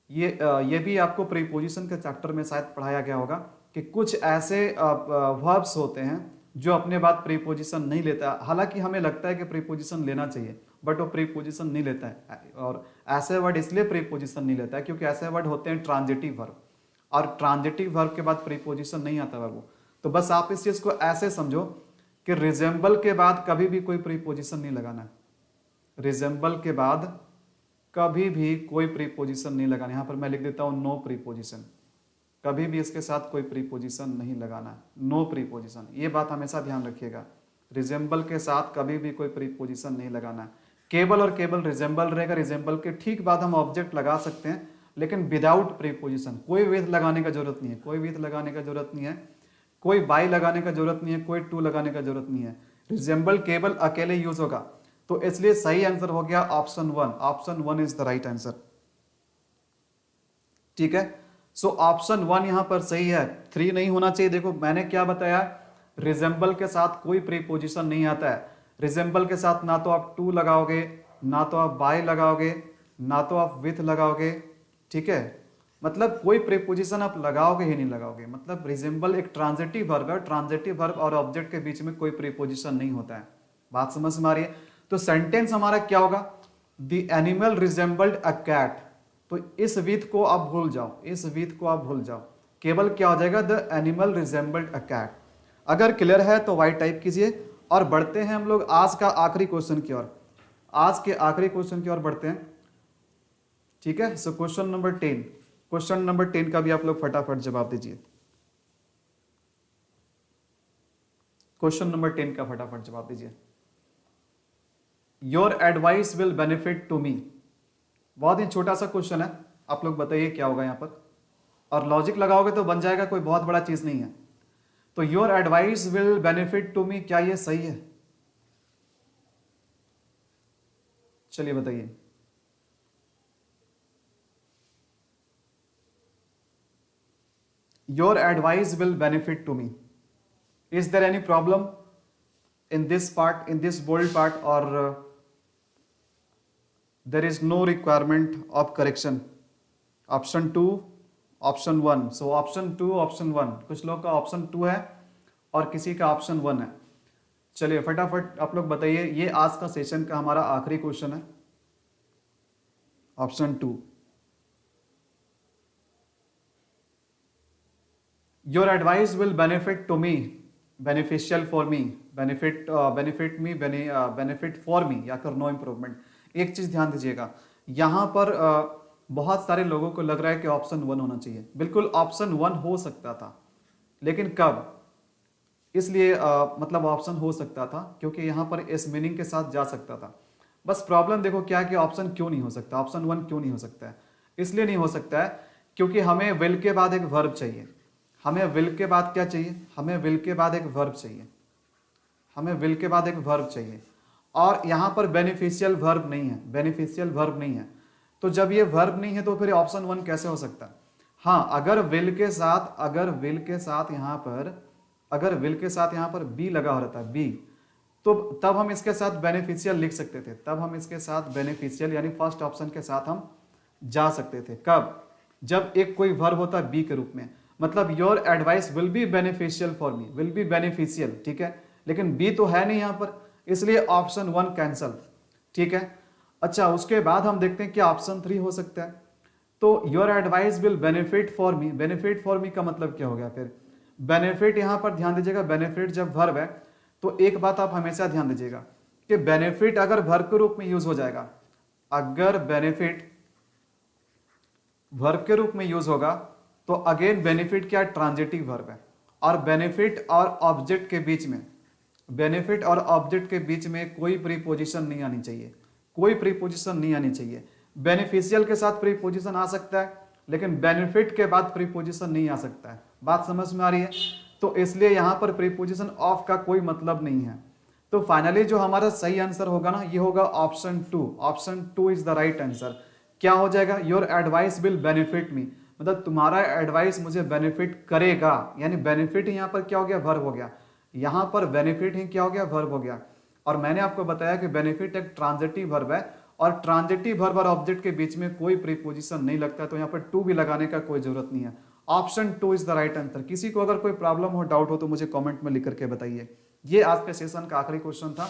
ये भी आपको प्रीपोजिशन के चैप्टर में शायद पढ़ाया गया होगा कि कुछ ऐसे वर्ब्स होते हैं जो अपने बाद प्रीपोजिशन नहीं लेता। हालांकि हमें लगता है कि प्रीपोजिशन लेना चाहिए, बट वो प्रीपोजिशन नहीं लेता है। और ऐसे वर्ड इसलिए प्रीपोजिशन नहीं लेता है क्योंकि ऐसे वर्ड होते हैं ट्रांजिटिव वर्ब, और ट्रांजिटिव वर्ब के बाद प्रीपोजिशन नहीं आता बाबू। तो बस आप इस चीज को ऐसे समझो कि रिजेंबल के बाद कभी भी कोई प्रीपोजिशन नहीं लगाना है। रिजेंबल के बाद कभी भी कोई प्रीपोजिशन नहीं लगाना। यहां पर मैं लिख देता हूं नो प्रीपोजिशन, कभी भी इसके साथ कोई प्रीपोजिशन नहीं लगाना, नो प्रीपोजिशन। ये बात हमेशा ध्यान रखिएगा, रिजेंबल के साथ कभी भी कोई प्रीपोजिशन नहीं लगाना। केवल और केवल रिजेंबल रहेगा, रिजेंबल के ठीक बाद हम ऑब्जेक्ट लगा सकते हैं, लेकिन विदाउट प्रीपोजिशन। कोई विथ लगाने का जरूरत नहीं है, कोई विथ लगाने का जरूरत नहीं है, कोई बाय लगाने का जरूरत नहीं है, कोई टू लगाने का जरूरत नहीं है। रिजेंबल केवल अकेले यूज होगा। तो इसलिए सही आंसर हो गया option 1। Option 1 is the right answer, ठीक है। सो ऑप्शन 1 यहां पर सही है, 3 नहीं होना चाहिए। देखो मैंने क्या बताया, रिजेंबल के साथ कोई प्रीपोजिशन नहीं आता है। रिजेंबल के साथ ना तो आप टू लगाओगे, ना तो आप बाय लगाओगे, ना तो आप विथ लगाओगे, ठीक है। मतलब कोई प्रीपोजिशन आप लगाओगे ही नहीं लगाओगे। मतलब रिजेंबल एक ट्रांजिटिव वर्ब है, ट्रांजिटिव वर्ब और ऑब्जेक्ट के बीच में कोई प्रीपोजिशन नहीं होता है। बात समझ में आ रही है? तो सेंटेंस हमारा क्या होगा, the animal resembled a cat. तो इस विथ को आप भूल जाओ, इस विथ को आप भूल जाओ, केवल क्या हो जाएगा, the animal resembled a cat. अगर क्लियर है तो वाई टाइप कीजिए। और बढ़ते हैं हम लोग आज का आखिरी क्वेश्चन की ओर। आज के आखिरी क्वेश्चन की ओर बढ़ते हैं, ठीक है। सो क्वेश्चन नंबर 10, क्वेश्चन नंबर 10 का भी आप लोग फटाफट जवाब दीजिए। क्वेश्चन नंबर 10 का फटाफट जवाब दीजिए। Your advice will benefit to me. बहुत ही छोटा सा क्वेश्चन है, आप लोग बताइए क्या होगा यहां पर। और लॉजिक लगाओगे तो बन जाएगा, कोई बहुत बड़ा चीज नहीं है। तो your advice will benefit to me, क्या ये सही है? चलिए बताइए। Your advice will benefit to me, is there any problem in this part, in this bold part, or there is no requirement of correction? Option 2, option 1. So option 2, option 1, कुछ लोग का option 2 है और किसी का option 1 है। चलिए फटाफट आप लोग बताइए, ये आज का सेशन का हमारा आखिरी क्वेश्चन है। Option 2, your advice will benefit to me, beneficial for me, benefit me, benefit for me, या फिर नो इम्प्रूवमेंट। एक चीज ध्यान दीजिएगा, यहां पर बहुत सारे लोगों को लग रहा है कि ऑप्शन 1 होना चाहिए। बिल्कुल ऑप्शन 1 हो सकता था, लेकिन कब, इसलिए मतलब ऑप्शन हो सकता था क्योंकि यहां पर इस मीनिंग के साथ जा सकता था। बस प्रॉब्लम देखो क्या है कि ऑप्शन क्यों नहीं हो सकता, ऑप्शन 1 क्यों नहीं हो सकता है? इसलिए नहीं हो सकता है क्योंकि हमें विल के बाद एक वर्ब चाहिए। हमें विल के बाद क्या चाहिए? हमें विल के बाद एक वर्ब चाहिए, हमें विल के बाद एक वर्ब चाहिए। और यहां पर बेनिफिशियल वर्ब नहीं है, बेनिफिशियल वर्ब नहीं है। तो जब ये वर्ब नहीं है तो फिर ऑप्शन 1 कैसे हो सकता है? हाँ, अगर विल के साथ, अगर विल के साथ यहां पर, अगर विल के साथ यहां पर बी लगा हो रहता है, बी, तो तब हम इसके साथ बेनिफिशियल लिख सकते थे। तब हम इसके साथ बेनिफिशियल यानी फर्स्ट ऑप्शन के साथ हम जा सकते थे। कब? जब एक कोई वर्ब होता है बी के रूप में। मतलब your advice will be beneficial for me, will be beneficial, ठीक है। लेकिन बी तो है नहीं यहां पर, इसलिए ऑप्शन 1 कैंसल, ठीक है। अच्छा, उसके बाद हम देखते हैं कि ऑप्शन 3 हो सकता है। तो your advice will benefit for me, benefit for मी का मतलब क्या हो गया फिर? बेनिफिट यहां पर ध्यान दीजिएगा, बेनिफिट जब वर्ब है तो एक बात आप हमेशा ध्यान दीजिएगा कि बेनिफिट अगर वर्ब के रूप में यूज हो जाएगा, अगर बेनिफिट वर्ब के रूप में यूज होगा तो अगेन बेनिफिट क्या, ट्रांजिटिव वर्ब है। और बेनिफिट और ऑब्जेक्ट के बीच में, बेनिफिट और ऑब्जेक्ट के बीच में कोई प्रीपोजिशन नहीं आनी चाहिए, कोई प्रीपोजिशन नहीं आनी चाहिए। बेनिफिशियल के साथ प्रीपोजिशन आ सकता है, लेकिन बेनिफिट के बाद प्रीपोजिशन नहीं आ सकता है। बात समझ में आ रही है? तो इसलिए यहां पर प्रीपोजिशन ऑफ का कोई मतलब नहीं है। तो फाइनली जो हमारा सही आंसर होगा ना, ये होगा option 2। Option 2 is the right answer. क्या हो जाएगा? योर एडवाइस विल बेनिफिट मी, मतलब तुम्हारा एडवाइस मुझे बेनिफिट करेगा, यानी बेनिफिट यहां पर क्या हो गया, वर्ब हो गया। यहाँ पर बेनिफिट ही क्या हो गया, वर्ब हो गया। और मैंने आपको बताया कि बेनिफिट एक ट्रांजिटिव वर्ब है और ट्रांजिटिव वर्ब और ऑब्जेक्ट के बीच में कोई प्रीपोजिशन नहीं लगता, तो यहाँ पर टू भी लगाने का कोई जरूरत नहीं है। Option 2 is the right answer. किसी को अगर कोई प्रॉब्लम हो, डाउट हो तो मुझे कमेंट में लिख करके बताइए। ये आज के सेशन का आखिरी क्वेश्चन था।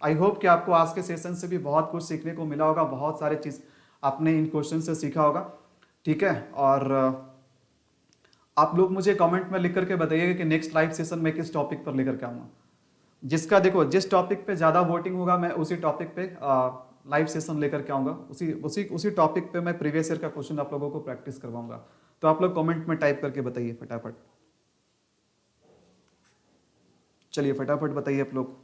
आई होप कि आपको आज के सेशन से भी बहुत कुछ सीखने को मिला होगा, बहुत सारे चीज आपने इन क्वेश्चन से सीखा होगा, ठीक है। और आप लोग मुझे कमेंट में लिख करके बताइएगा कि नेक्स्ट लाइव सेशन में किस टॉपिक पर लेकर के आऊँगा। जिसका देखो जिस टॉपिक पे ज़्यादा वोटिंग होगा मैं उसी टॉपिक पे लाइव सेशन लेकर के आऊँगा। उसी टॉपिक पे मैं प्रीवियस ईयर का क्वेश्चन आप लोगों को प्रैक्टिस करवाऊंगा। तो आप लोग कमेंट में टाइप करके बताइए फटाफट। चलिए फटाफट बताइए आप लोग।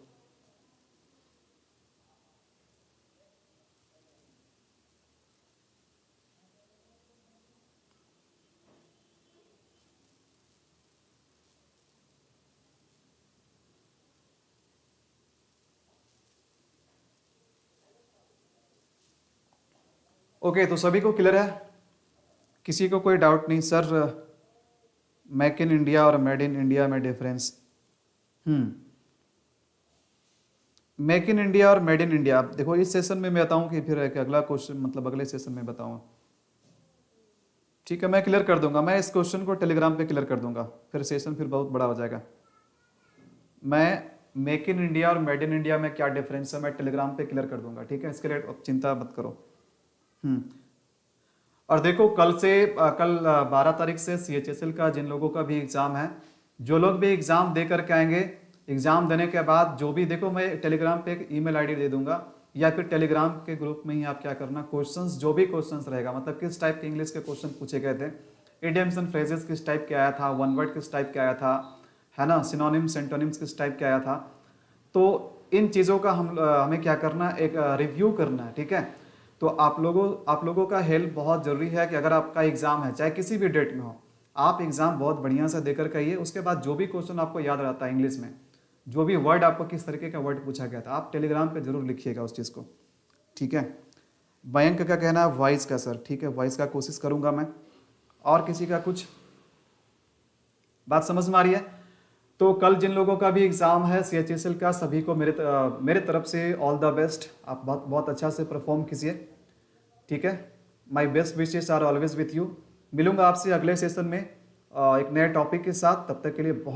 ओके, तो सभी को क्लियर है, किसी को कोई डाउट नहीं? सर मेक इन इंडिया और मेड इन इंडिया में डिफरेंस? मेक इन इंडिया और मेड इन इंडिया देखो इस सेशन में मैं बताऊं कि फिर एक अगला क्वेश्चन मतलब अगले सेशन में बताऊं? ठीक है, मैं क्लियर कर दूंगा। मैं इस क्वेश्चन को टेलीग्राम पे क्लियर कर दूंगा, फिर सेशन फिर बहुत बड़ा हो जाएगा। मैं मेक इन इंडिया और मेड इन इंडिया में क्या डिफरेंस है मैं टेलीग्राम पे क्लियर कर दूंगा, ठीक है। इसके लिए चिंता मत करो। और देखो कल 12 तारीख से CHSL का जिन लोगों का भी एग्जाम है, जो लोग भी एग्जाम दे करके आएंगे, एग्जाम देने के बाद जो भी देखो मैं टेलीग्राम पे एक ईमेल आईडी दे दूंगा या फिर टेलीग्राम के ग्रुप में ही आप क्या करना, क्वेश्चंस जो भी क्वेश्चंस रहेगा मतलब किस टाइप के इंग्लिश के क्वेश्चन पूछे गए थे, इडियम्स एंड फ्रेजेस किस टाइप के आया था, वन वर्ड किस टाइप के आया था, है ना, सिनोनिम्स एंटोनिम्स किस टाइप के आया था, तो इन चीज़ों का हमें क्या करना, एक रिव्यू करना है, ठीक है। तो आप लोगों का हेल्प बहुत ज़रूरी है कि अगर आपका एग्ज़ाम है चाहे किसी भी डेट में हो, आप एग्ज़ाम बहुत बढ़िया से देकर के आइए। उसके बाद जो भी क्वेश्चन आपको याद रहता है इंग्लिश में, जो भी वर्ड आपको किस तरीके का वर्ड पूछा गया था, आप टेलीग्राम पे जरूर लिखिएगा उस चीज़ को, ठीक है। मयंक का कहना है वॉइस का सर, ठीक है वॉइस का कोशिश करूँगा मैं। और किसी का कुछ बात समझ में आ रही है? तो कल जिन लोगों का भी एग्ज़ाम है CHSL का, सभी को मेरे तरफ से ऑल द बेस्ट। आप बहुत अच्छा से परफॉर्म कीजिए, ठीक है। My best wishes are always with you. मिलूंगा आपसे अगले सेशन में एक नए टॉपिक के साथ, तब तक के लिए बहुत